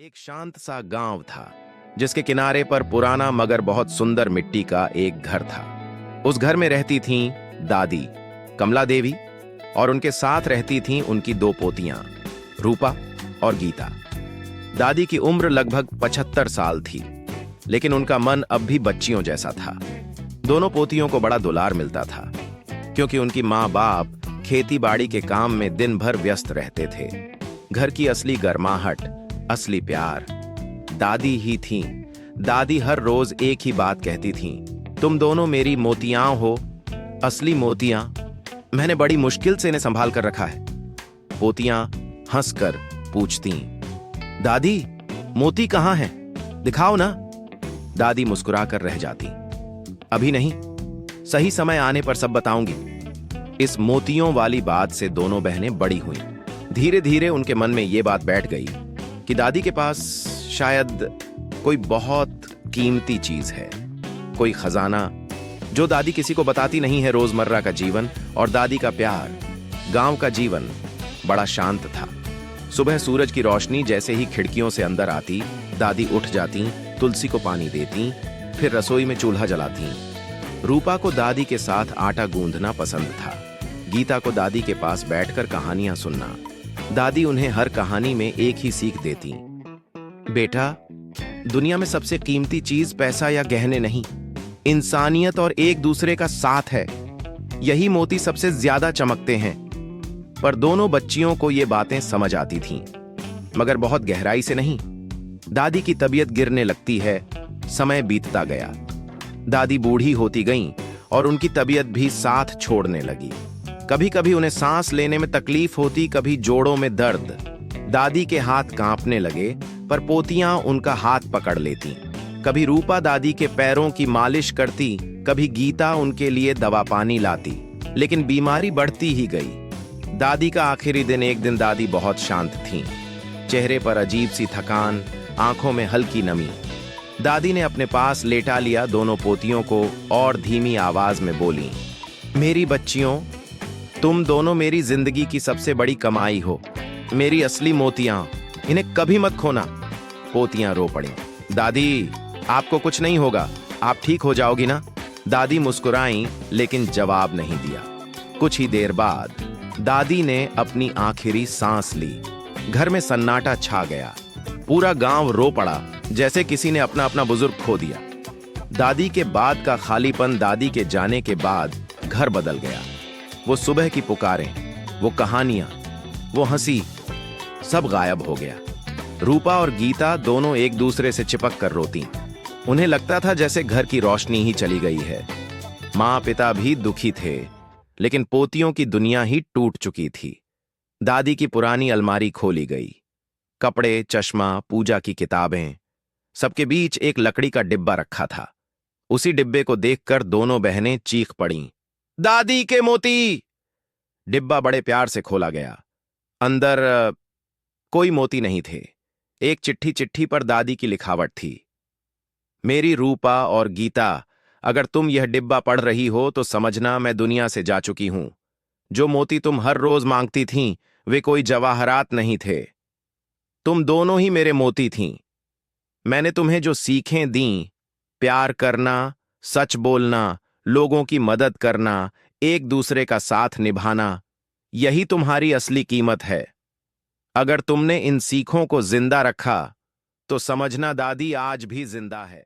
एक शांत सा गांव था जिसके किनारे पर पुराना मगर बहुत सुंदर मिट्टी का एक घर था। उस घर में रहती थीं दादी कमला देवी और उनके साथ रहती थीं उनकी दो पोतियां रूपा और गीता। दादी की उम्र लगभग 75 साल थी, लेकिन उनका मन अब भी बच्चियों जैसा था। दोनों पोतियों को बड़ा दुलार मिलता था क्योंकि उनकी माँ बाप खेती बाड़ी के काम में दिन भर व्यस्त रहते थे। घर की असली गर्माहट, असली प्यार दादी ही थीं। दादी हर रोज एक ही बात कहती थीं, तुम दोनों मेरी मोतियां हो, असली मोतियां। मैंने बड़ी मुश्किल से इन्हें संभाल कर रखा है। पोतियां हंसकर पूछती, दादी मोती कहाँ हैं? दिखाओ ना। दादी मुस्कुराकर रह जाती, अभी नहीं, सही समय आने पर सब बताऊंगी। इस मोतियों वाली बात से दोनों बहनें बड़ी हुईं। धीरे धीरे उनके मन में यह बात बैठ गई कि दादी के पास शायद कोई बहुत कीमती चीज है, कोई खजाना जो दादी किसी को बताती नहीं है। रोजमर्रा का जीवन और दादी का प्यार, गांव का जीवन बड़ा शांत था। सुबह सूरज की रोशनी जैसे ही खिड़कियों से अंदर आती, दादी उठ जाती, तुलसी को पानी देती, फिर रसोई में चूल्हा जलाती। रूपा को दादी के साथ आटा गूंदना पसंद था। गीता को दादी के पास बैठकर कहानियां सुनना। दादी उन्हें हर कहानी में एक ही सीख देती, बेटा, दुनिया में सबसे कीमती चीज पैसा या गहने नहीं, इंसानियत और एक दूसरे का साथ है। यही मोती सबसे ज्यादा चमकते हैं। पर दोनों बच्चियों को ये बातें समझ आती थीं, मगर बहुत गहराई से नहीं। दादी की तबीयत गिरने लगती है। समय बीतता गया, दादी बूढ़ी होती गईं और उनकी तबीयत भी साथ छोड़ने लगी। कभी कभी उन्हें सांस लेने में तकलीफ होती, कभी जोड़ों में दर्द। दादी के हाथ कांपने लगे, पर पोतियां उनका हाथ पकड़ लेती। कभी रूपा दादी के पैरों की मालिश करती, कभी गीता उनके लिए दवा पानी लाती। लेकिन बीमारी बढ़ती ही गई। दादी का आखिरी दिन, एक दिन दादी बहुत शांत थीं। चेहरे पर अजीब सी थकान, आंखों में हल्की नमी। दादी ने अपने पास लेटा लिया दोनों पोतियों को और धीमी आवाज में बोली, मेरी बच्चियों, तुम दोनों मेरी जिंदगी की सबसे बड़ी कमाई हो, मेरी असली मोतियां, इन्हें कभी मत खोना। पोतियां रो पड़ी, दादी आपको कुछ नहीं होगा, आप ठीक हो जाओगी ना? दादी मुस्कुराईं, लेकिन जवाब नहीं दिया। कुछ ही देर बाद दादी ने अपनी आखिरी सांस ली। घर में सन्नाटा छा गया। पूरा गांव रो पड़ा, जैसे किसी ने अपना अपना बुजुर्ग खो दिया। दादी के बाद का खालीपन, दादी के जाने के बाद घर बदल गया। वो सुबह की पुकारें, वो कहानियां, वो हंसी, सब गायब हो गया। रूपा और गीता दोनों एक दूसरे से चिपक कर रोती। उन्हें लगता था जैसे घर की रोशनी ही चली गई है। माँ पिता भी दुखी थे, लेकिन पोतियों की दुनिया ही टूट चुकी थी। दादी की पुरानी अलमारी खोली गई। कपड़े, चश्मा, पूजा की किताबें, सबके बीच एक लकड़ी का डिब्बा रखा था। उसी डिब्बे को देखकर दोनों बहनें चीख पड़ीं, दादी के मोती! डिब्बा बड़े प्यार से खोला गया। अंदर कोई मोती नहीं थे। एक चिट्ठी पर दादी की लिखावट थी, मेरी रूपा और गीता, अगर तुम यह डिब्बा पढ़ रही हो तो समझना मैं दुनिया से जा चुकी हूं। जो मोती तुम हर रोज मांगती थीं, वे कोई जवाहरात नहीं थे। तुम दोनों ही मेरे मोती थीं। मैंने तुम्हें जो सीखें दीं, प्यार करना, सच बोलना, लोगों की मदद करना, एक दूसरे का साथ निभाना, यही तुम्हारी असली कीमत है। अगर तुमने इन सीखों को जिंदा रखा तो समझना दादी आज भी जिंदा है।